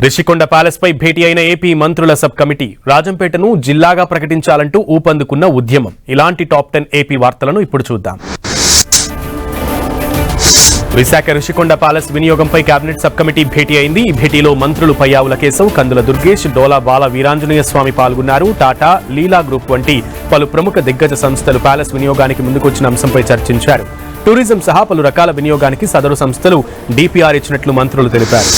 Rishikonda palace పై భేటీ అయిన AP మంత్రుల sub committee రాజంపేటను జిల్లాగా ప్రకటించాలంటూ ఊపందుకున్న ఉద్యమం. ఇలాంటి టాప్ 10 ఏపీ వార్తలను ఇప్పుడు చూద్దాం. విశాఖ రిషికొండ ప్యాలెస్ వినియోగంపై కేబినెట్ సబ్ కమిటీ భేటీ అయింది. ఈ భేటీలో మంత్రులు పయ్యావుల కేశవ్, కందుల దుర్గేష్, డోలా బాల వీరాంజనేయ స్వామి పాల్గొన్నారు. టాటా, లీలా గ్రూప్ వంటి పలు ప్రముఖ దిగ్గజ సంస్థలు ప్యాలెస్ వినియోగానికి ముందుకొచ్చిన అంశంపై చర్చించారు. టూరిజం సహా పలు రకాల వినియోగానికి సదరు సంస్థలు డిపిఆర్ ఇచ్చినట్లు మంత్రులు తెలిపారు.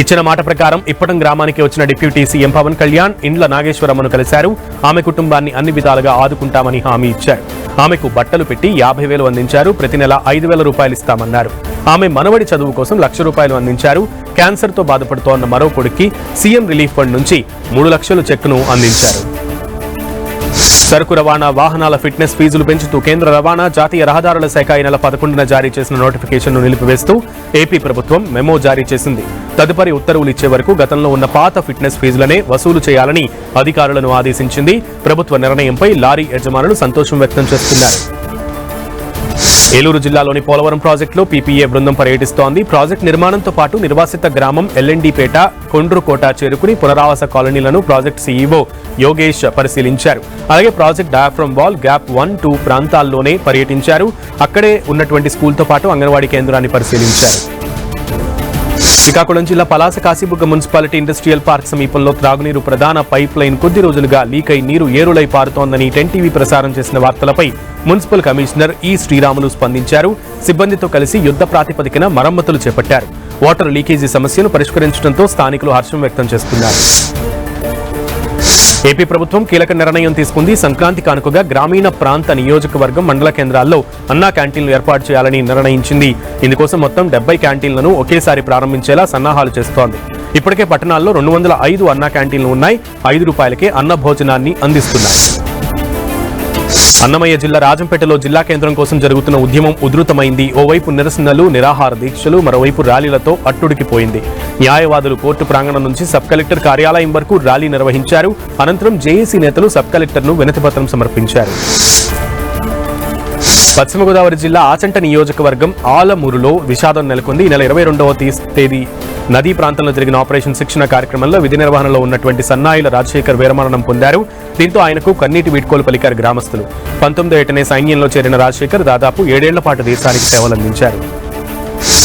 ఇచ్చిన మాట ప్రకారం ఇప్పటం గ్రామానికి వచ్చిన డిప్యూటీ సీఎం పవన్ కళ్యాణ్ ఇండ్ల నాగేశ్వరమ్మను కలిశారు. ఆమె కుటుంబాన్ని అన్ని విధాలుగా ఆదుకుంటామని హామీ ఇచ్చారు. ఆమెకు బట్టలు పెట్టి 50,000 అందించారు. ప్రతి నెల 5,000 రూపాయలు ఇస్తామన్నారు. ఆమె మనవడి చదువు కోసం ₹1,00,000 అందించారు. క్యాన్సర్తో బాధపడుతోన్న మరో కొడుక్కి సీఎం రిలీఫ్ ఫండ్ నుంచి 3 లక్షల చెక్కును అందించారు. సరుకు రవాణా వాహనాల ఫిట్నెస్ ఫీజులు పెంచుతూ కేంద్ర రవాణా జాతీయ రహదారుల శాఖ ఈ నెల 11న జారీ చేసిన నోటిఫికేషన్ను నిలిపివేస్తూ ఏపీ ప్రభుత్వం మెమో జారీ చేసింది. తదుపరి ఉత్తర్వులు ఇచ్చే వరకు గతంలో ఉన్న పాత ఫిట్నెస్ ఫీజులనే వసూలు చేయాలని అధికారులను ఆదేశించింది. ప్రభుత్వ నిర్ణయంపై లారీ యజమానులు సంతోషం వ్యక్తం చేస్తున్నారు. ఏలూరు జిల్లాలోని పోలవరం ప్రాజెక్టులో పీపీఏ బృందం పర్యటిస్తోంది. ప్రాజెక్టు నిర్మాణంతో పాటు నిర్వాసిత గ్రామం ఎల్ఎండిపేట, కొండ్రుకోట చేరుకుని పునరావాస కాలనీలను ప్రాజెక్టు సీఈఓ యోగేష్ పరిశీలించారు. అలాగే ప్రాజెక్ట్ డయాఫ్రమ్ వాల్, గ్యాప్ 1, 2 ప్రాంతాల్లోనే పర్యటించారు. అక్కడే ఉన్నటువంటి స్కూల్తో పాటు అంగన్వాడీ కేంద్రాన్ని పరిశీలించారు. శ్రీకాకుళం జిల్లా Palasa Kashibugga municipality industrial park సమీపంలో త్రాగునీరు ప్రధాన పైప్ లైన్ కొద్ది రోజులుగా లీక్ అయి నీరు ఏరులై పారుతోందని 10 టీవీ ప్రసారం చేసిన వార్తలపై మున్సిపల్ కమిషనర్ ఈ శ్రీరాములు స్పందించారు. సిబ్బందితో కలిసి యుద్ధ ప్రాతిపదికన మరమ్మతులు చేపట్టారు. వాటర్ లీకేజీ సమస్యను పరిష్కరించడంతో స్థానికులు హర్షం వ్యక్తం చేస్తున్నారు. ఏపీ ప్రభుత్వం కీలక నిర్ణయం తీసుకుంది. సంక్రాంతి కానుకగా గ్రామీణ ప్రాంత నియోజకవర్గం మండల కేంద్రాల్లో అన్నా క్యాంటీన్లు ఏర్పాటు చేయాలని నిర్ణయించింది. ఇందుకోసం మొత్తం 70 క్యాంటీన్లను ఒకేసారి ప్రారంభించేలా సన్నాహాలు చేస్తోంది. ఇప్పటికే పట్టణాల్లో 205 అన్నా క్యాంటీన్లు ఉన్నాయి. ₹5కే అన్న భోజనాన్ని అందిస్తున్నాయి. అన్నమయ్య జిల్లా రాజంపేటలో జిల్లా కేంద్రం కోసం జరుగుతున్న ఉద్యమం ఉధృతమైంది. ఓవైపు నిరసనలు, నిరాహార దీక్షలు, మరోవైపు ర్యాలీలతో అట్టుడికిపోయింది. న్యాయవాదులు కోర్టు ప్రాంగణం నుంచి సబ్ కలెక్టర్ కార్యాలయం వరకు ర్యాలీ నిర్వహించారు. అనంతరం జేఏసీ నేతలు సబ్ కలెక్టర్ను వినతిపత్రం సమర్పించారు. పశ్చిమ గోదావరి జిల్లా ఆచంట నియోజకవర్గం ఆలమూరులో విషాదం నెలకొంది. ఈ నెల 22వ తేదీ నదీ ప్రాంతంలో జరిగిన ఆపరేషన్ శిక్షణ కార్యక్రమంలో విధి నిర్వహణలో ఉన్నటువంటి సన్నాయిల రాజశేఖర్ వీరమరణం పొందారు. దీంతో ఆయనకు కన్నీటి వీడ్కోలు పలికారు గ్రామస్తులు. 19వ ఏటనే సైన్యంలో చేరిన రాజశేఖర్ దాదాపు 7 ఏళ్ల పాటు దేశానికి సేవలందించారు.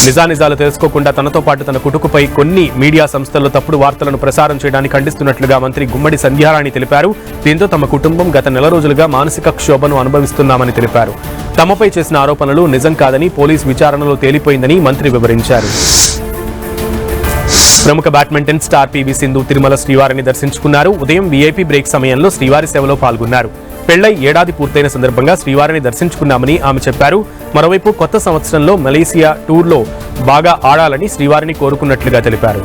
నిజానిజాలు తెలుసుకోకుండా తనతో పాటు తన కుటుంబపై కొన్ని మీడియా సంస్థల్లో తప్పుడు వార్తలను ప్రసారం చేయడానికి ఖండిస్తున్నట్లుగా మంత్రి గుమ్మడి సంధ్యారాణి తెలిపారు. దీంతో తమ కుటుంబం గత నెల రోజులుగా మానసిక క్షోభను అనుభవిస్తున్నామని తెలిపారు. తమపై చేసిన ఆరోపణలు నిజం కాదని పోలీసు విచారణలో తేలిపోయిందని మంత్రి వివరించారు. ప్రముఖ badminton star PV Sindhu Tirumala శ్రీవారిని దర్శించుకున్నారు. ఉదయం వీఐపీ బ్రేక్ సమయంలో శ్రీవారి సేవలో పాల్గొన్నారు. పెళ్లై ఏడాది పూర్తయిన సందర్భంగా శ్రీవారిని దర్శించుకున్నామని ఆమె చెప్పారు. మరోవైపు కొత్త సంవత్సరంలో మలేసియా టూర్లో బాగా ఆడాలని శ్రీవారిని కోరుకున్నట్లుగా తెలిపారు.